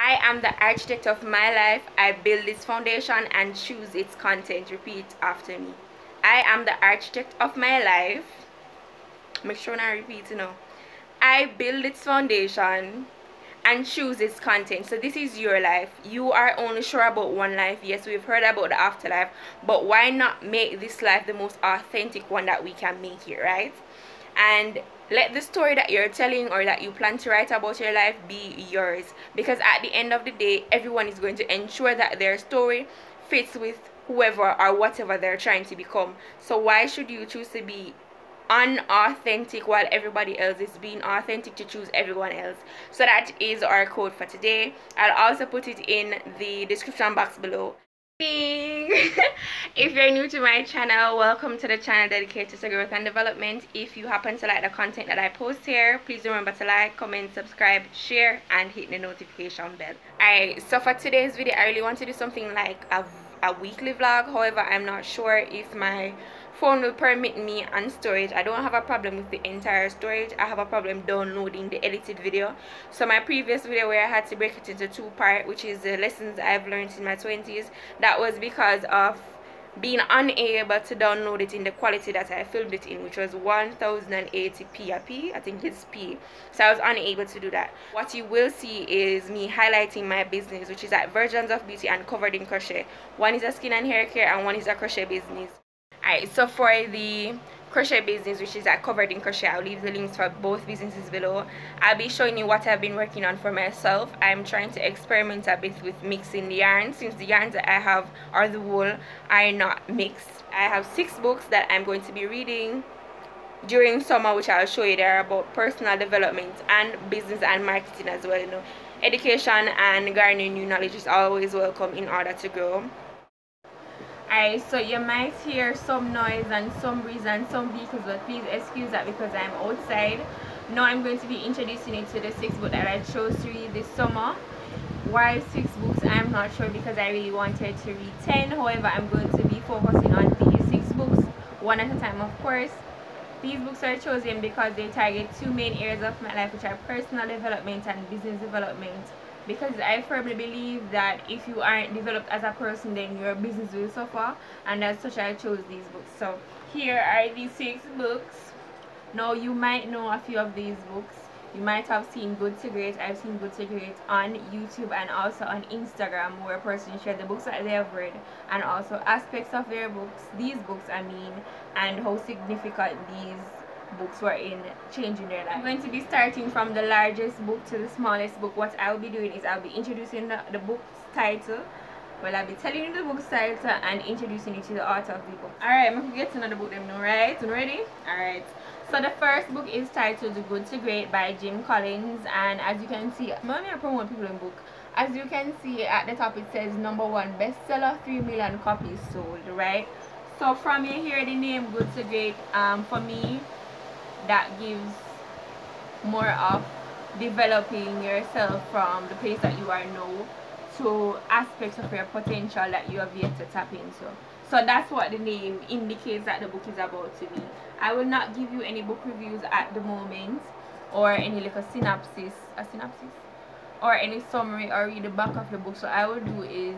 I am the architect of my life. I build its foundation and choose its content. Repeat after me. I am the architect of my life. Make sure I repeat, I build its foundation and choose its content. So this is your life. You are only sure about one life. Yes, we've heard about the afterlife, but why not make this life the most authentic one that we can make it, right? And let the story that you're telling or that you plan to write about your life be yours, because at the end of the day, everyone is going to ensure that their story fits with whoever or whatever they're trying to become. So why should you choose to be unauthentic while everybody else is being authentic to choose everyone else? So that is our code for today. I'll also put it in the description box below. If you're new to my channel, welcome to the channel dedicated to growth and development. If you happen to like the content that I post here, please remember to like, comment, subscribe, share, and hit the notification bell. Alright, so for today's video, I really want to do something like a weekly vlog. However, I'm not sure if my phone will permit me on storage. I don't have a problem with the entire storage. I have a problem downloading the edited video. So my previous video where I had to break it into two parts, which is the lessons I've learned in my 20s, that was because of being unable to download it in the quality that I filmed it in, which was 1080p. I think it's p. So I was unable to do that. What you will see is me highlighting my business, which is at Versions of Beauty and Covered in Crochet. One is a skin and hair care and one is a crochet business. Alright, so for the crochet business, which is at Covered in Crochet, I'll leave the links for both businesses below. I'll be showing you what I've been working on for myself. I'm trying to experiment a bit with mixing the yarns, since the yarns that I have or the wool are not mixed. I have 6 books that I'm going to be reading during summer, which I'll show you. There about personal development and business and marketing as well. Education and garnering new knowledge is always welcome in order to grow. Alright, so you might hear some noise and some breeze and some vehicles, but please excuse that because I'm outside. Now I'm going to be introducing you to the 6 books that I chose to read this summer. Why 6 books? I'm not sure, because I really wanted to read 10. However, I'm going to be focusing on these 6 books, one at a time, of course. These books are chosen because they target 2 main areas of my life, which are personal development and business development. Because I firmly believe that if you aren't developed as a person, then your business will suffer, and as such I chose these books. So here are these 6 books. Now you might know a few of these books. You might have seen Good to Great. I've seen Good to Great on YouTube and also on Instagram, where a person shared the books that they have read and also aspects of their books, these books I mean, and how significant these books were in changing their life. I'm going to be starting from the largest book to the smallest book. What I'll be doing is I'll be introducing the book's title. Well, I'll be telling you the book's title and introducing you to the author of the book. Alright, I'm going to get to know the book them now, right? You ready? Alright. So the first book is titled Good to Great by Jim Collins, and as you can see, I'm going to promote people in book. As you can see at the top, it says #1 bestseller, 3 million copies sold, right? So from you hear the name Good to Great, for me, that gives more of developing yourself from the place that you are now to aspects of your potential that you have yet to tap into. So that's what the name indicates that the book is about to me. I will not give you any book reviews at the moment, or any little synopsis, or any summary, or read the back of the book. So I will do is,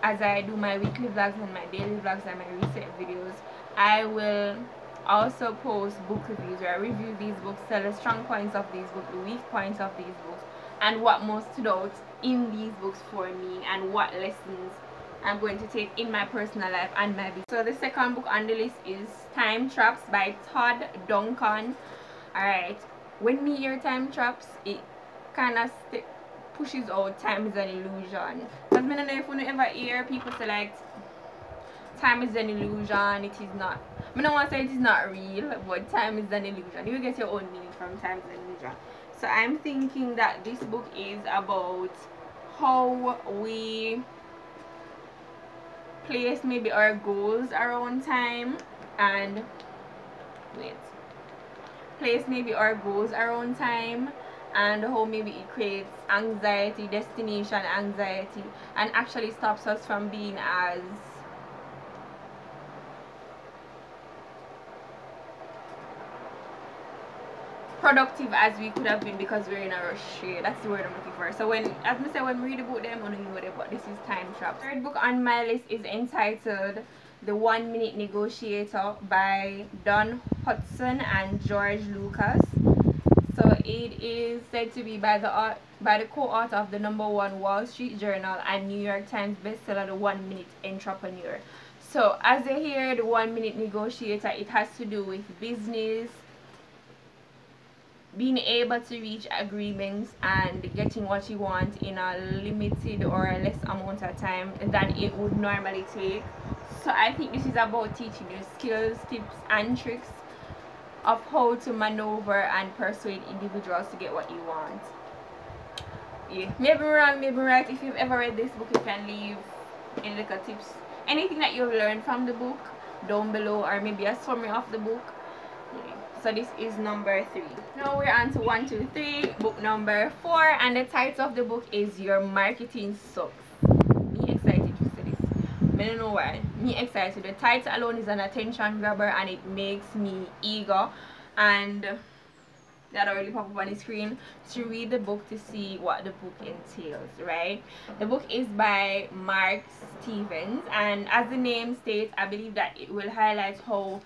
as I do my weekly vlogs and my daily vlogs and my reset videos, I will also post book reviews where I review these books, tell the strong points of these books, the weak points of these books, and what most stood out in these books for me, and what lessons I'm going to take in my personal life and my business. So the second book on the list is Time Traps by Todd Duncan. Alright, when we hear time traps, it kind of pushes out time is an illusion. Because I don't know if you ever hear people say like time is an illusion, it is not. I don't want to say it is not real, but time is an illusion. You get your own meaning from time is an illusion. So I'm thinking that this book is about how we place maybe our goals around time, and place maybe our goals around time, and how maybe it creates anxiety, destination anxiety, and actually stops us from being as productive as we could have been because we're in a rush. That's the word I'm looking for. So when, as I said, when we read about them, I don't know them, but this is time traps. Third book on my list is entitled The 1 Minute Negotiator by Don Hudson and George Lucas. So it is said to be by the co-author of the #1 Wall Street Journal and New York Times bestseller, The 1 Minute Entrepreneur. So as they hear the 1 Minute Negotiator, it has to do with business, being able to reach agreements and getting what you want in a limited or less amount of time than it would normally take. So I think this is about teaching you skills, tips and tricks of how to maneuver and persuade individuals to get what you want. Yeah, maybe wrong, maybe right. If you've ever read this book, you can leave any little tips, anything that you've learned from the book down below, or maybe a summary of the book. Yeah. So this is number 3. Now we're on to 1, 2, 3, book number 4, and the title of the book is Your Marketing Sucks. Me excited to see this. I don't know why. Me excited. The title alone is an attention grabber and it makes me eager, and that already pop up on the screen to read the book to see what the book entails, right? The book is by Mark Stevens, and as the name states, I believe that it will highlight how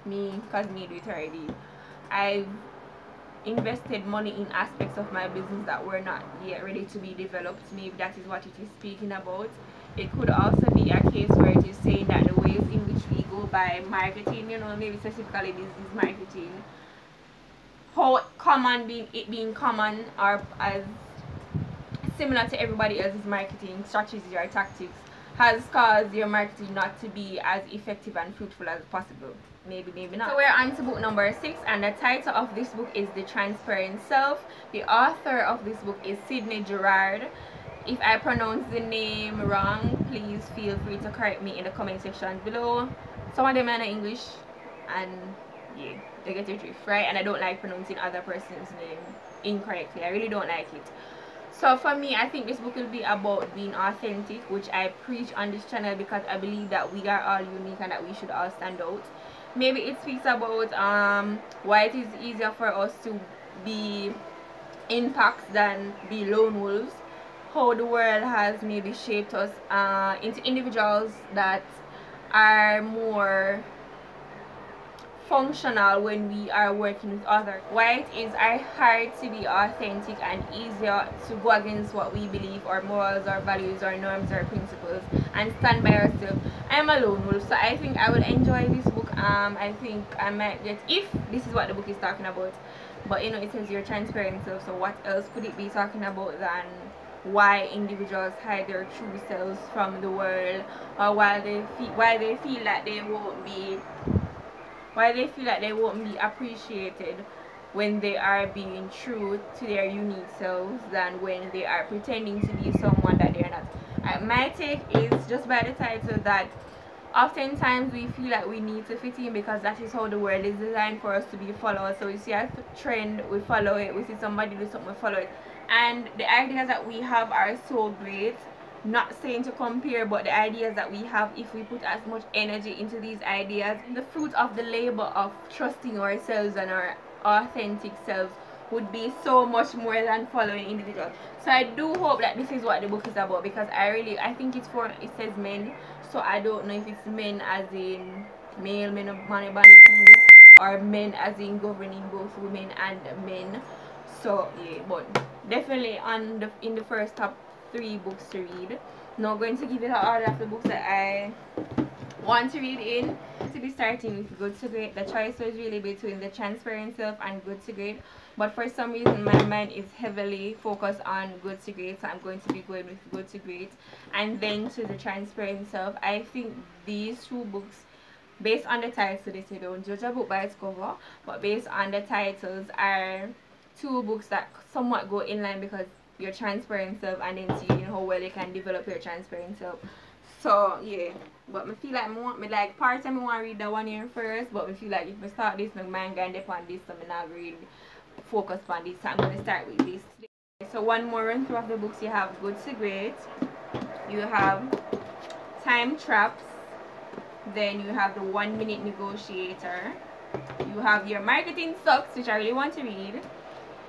because me do it already, I've invested money in aspects of my business that were not yet ready to be developed. Maybe that is what it is speaking about. It could also be a case where it is saying that the ways in which we go by marketing, you know, maybe specifically business marketing, how common it being common or as similar to everybody else's marketing strategies or tactics has caused your marketing not to be as effective and fruitful as possible. Maybe not. So we're on to book number 6, and the title of this book is The Transparent Self. The author of this book is Sidney Gerard. If I pronounce the name wrong, please feel free to correct me in the comment section below. Some of them are in English, and yeah, they get your drift, right? And I don't like pronouncing other person's name incorrectly. I really don't like it. So for me, I think this book will be about being authentic, which I preach on this channel because I believe that we are all unique and that we should all stand out. Maybe it speaks about why it is easier for us to be in packs than be lone wolves, how the world has maybe shaped us into individuals that are more functional when we are working with others, why it is hard to be authentic and easier to go against what we believe, our morals, our values, our norms, our principles, and stand by ourselves. I'm a lone wolf, so I think I will enjoy this book. I think I might get, if this is what the book is talking about, but you know, it says Your Transparent Self, so what else could it be talking about than why individuals hide their true selves from the world, or why they feel that they won't be appreciated when they are being true to their unique selves than when they are pretending to be someone that they're not. My take is, just by the title, that oftentimes we feel like we need to fit in because that is how the world is designed for us to be followers. So we see a trend, we follow it. We see somebody do something, we follow it. And the ideas that we have are so great. Not saying to compare, but the ideas that we have, if we put as much energy into these ideas, the fruit of the labor of trusting ourselves and our authentic selves would be so much more than following individuals. So I do hope that this is what the book is about, because I think it says men, so I don't know if it's men as in male, men of money, penis, or men as in governing both women and men. So yeah, but definitely in the first top 3 books to read. Now going to give you the order of the books that I want to read in. To be starting with Good to Great. The choice was really between The Transparent Self and Good to Great, but for some reason my mind is heavily focused on Good to Great, so I'm going to be going with Good to Great and then to The Transparent Self. I think these 2 books, based on the titles, they say don't judge a book by its cover, but based on the titles, are 2 books that somewhat go in line, because your transparent self and then seeing how well you can develop your transparent self. So yeah, but I feel like part time I want to read that one here first, but I feel like if I start this, my mind going to on this, so I'm not really focus on this, so I'm going to start with this. So one more run through of the books. You have Good to Great, you have Time Traps, then you have The 1 Minute Negotiator, You have your marketing socks, which I really want to read.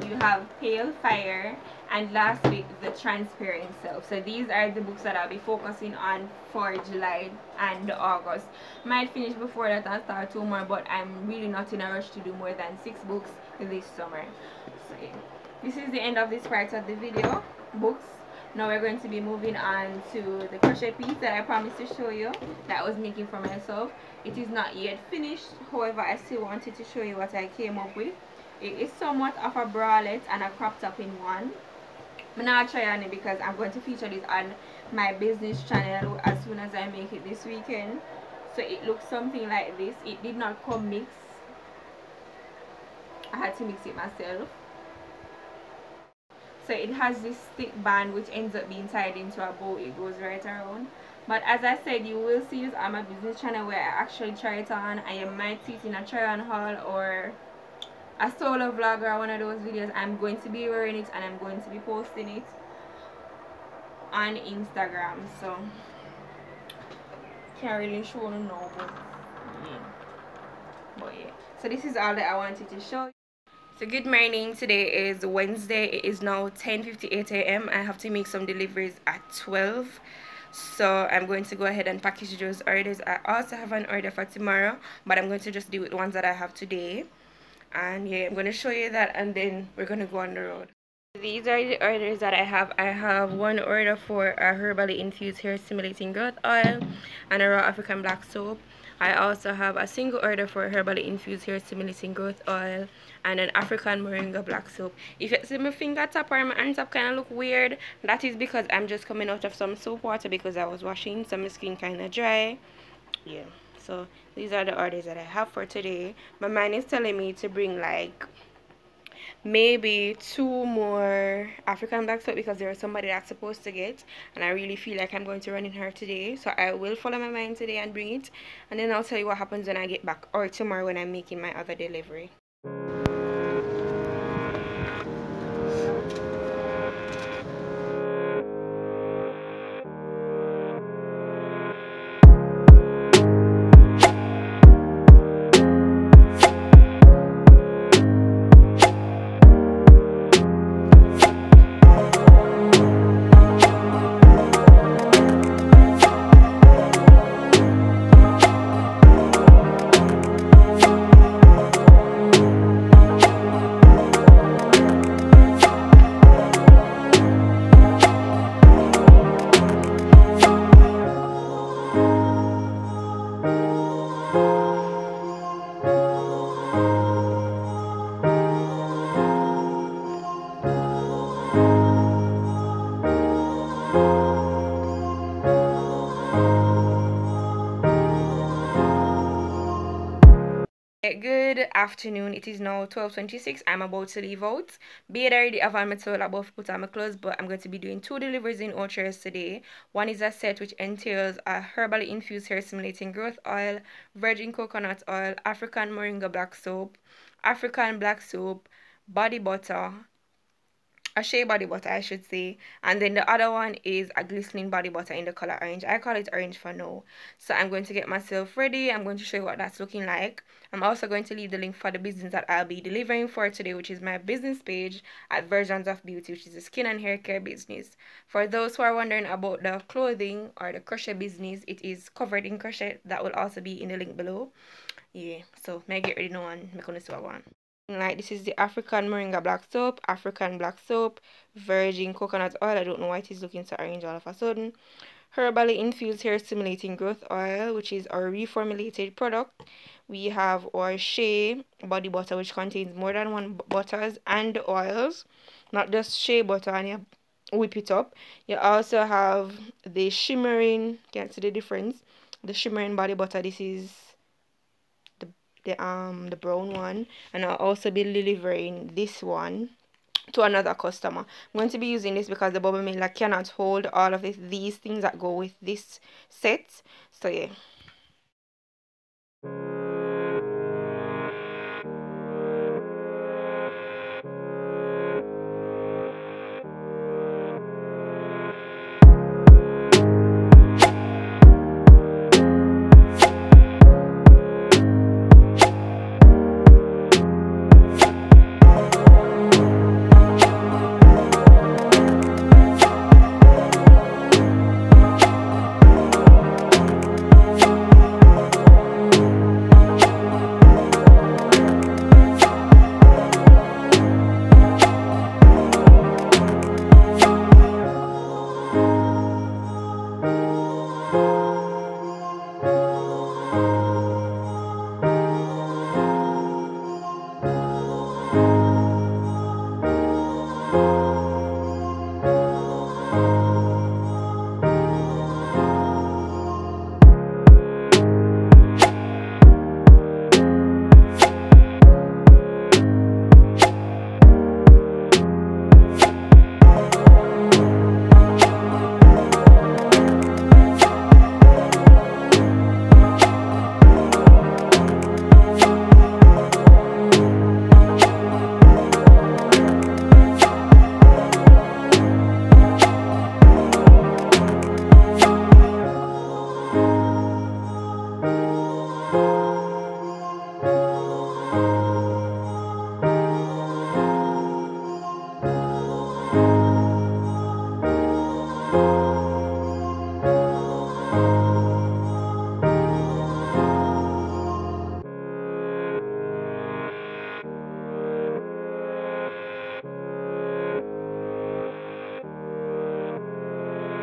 You have Pale Fire, and lastly the Transparent Self. So these are the books that I'll be focusing on for July and August. Might finish before that and start 2 more, but I'm really not in a rush to do more than 6 books this summer. So yeah, this is the end of this part of the video, books. Now we're going to be moving on to the crochet piece that I promised to show you that I was making for myself. It is not yet finished, however I still wanted to show you what I came up with. It is somewhat of a bralette and a crop top in one. I'm not trying on it because I'm going to feature this on my business channel as soon as I make it this weekend. So it looks something like this. It did not come mixed. I had to mix it myself. So it has this thick band which ends up being tied into a bow. It goes right around. But as I said, you will see this on my business channel where I actually try it on, and you might see it in a try on haul or a solo vlog or one of those videos. I'm going to be wearing it and I'm going to be posting it on Instagram. So can't really show you now, but yeah. So this is all that I wanted to show you. So good morning, today is Wednesday. It is now 10:58 a.m. I have to make some deliveries at 12, so I'm going to go ahead and package those orders. I also have an order for tomorrow, but I'm going to just deal with the ones that I have today. And yeah, I'm going to show you that and then we're going to go on the road. These are the orders that I have. I have one order for a herbally infused hair stimulating growth oil and a raw African black soap. I also have a single order for a herbally infused hair stimulating growth oil and an African moringa black soap. If you see my finger top or my hand top kind of look weird, that is because I'm just coming out of some soap water because I was washing, so my skin kind of dry. Yeah, so these are the orders that I have for today. My mind is telling me to bring like maybe 2 more African black soap because there is somebody that's supposed to get, and I really feel like I'm going to run in her today, so I will follow my mind today and bring it, and then I'll tell you what happens when I get back or tomorrow when I'm making my other delivery. Good afternoon, it is now 12:26. I'm about to leave out. Babe already have on my towel about to put on my clothes, but I'm going to be doing 2 deliveries in Ocho today. One is a set which entails a herbally infused hair stimulating growth oil, virgin coconut oil, African moringa black soap, African black soap, body butter, a shea body butter I should say, and then the other one is a glistening body butter in the color orange. I call it orange for now. So I'm going to get myself ready. I'm going to show you what that's looking like. I'm also going to leave the link for the business that I'll be delivering for today, which is my business page at Versions of Beauty, which is a skin and hair care business. For those who are wondering about the clothing or the crochet business, it is covered in crochet. That will also be in the link below. Yeah, so may I get ready now and make on see what I want. Like, this is the African moringa black soap, African black soap, virgin coconut oil. I don't know why it is looking so orange all of a sudden. Herbally infused hair stimulating growth oil, which is our reformulated product. We have our shea body butter, which contains more than 1 butters and oils, not just shea butter, and you whip it up. You also have the shimmering, can't see the difference, the shimmering body butter. This is the brown one, and I'll also be delivering this one to another customer. I'm going to be using this because the bubble mailer cannot hold all of these things that go with this set. So yeah.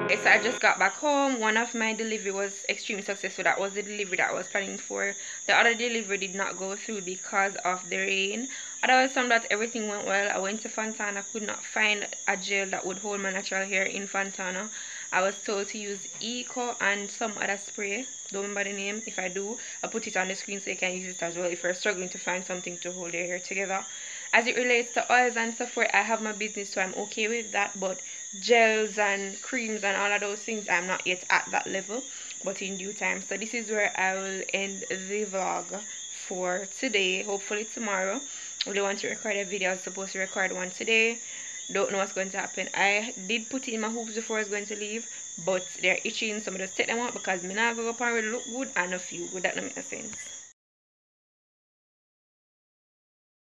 So I just got back home. One of my delivery was extremely successful. That was the delivery that I was planning for. The other delivery did not go through because of the rain. Otherwise, some that everything went well. I went to Fontana, could not find a gel that would hold my natural hair in Fontana. I was told to use Eco and some other spray. Don't remember the name. If I do, I'll put it on the screen so you can use it as well if you're struggling to find something to hold your hair together. As it relates to oils and stuff, where I have my business, so I'm okay with that. But gels and creams and all of those things, I'm not yet at that level, but in due time. So this is where I will end the vlog for today. Hopefully tomorrow. I really want to record a video. I was supposed to record one today. Don't know what's going to happen. I did put it in my hoops before I was going to leave, but they're itching, so I'm going to take them out because I'm not going to go up and really look good and I feel good. That don't make sense.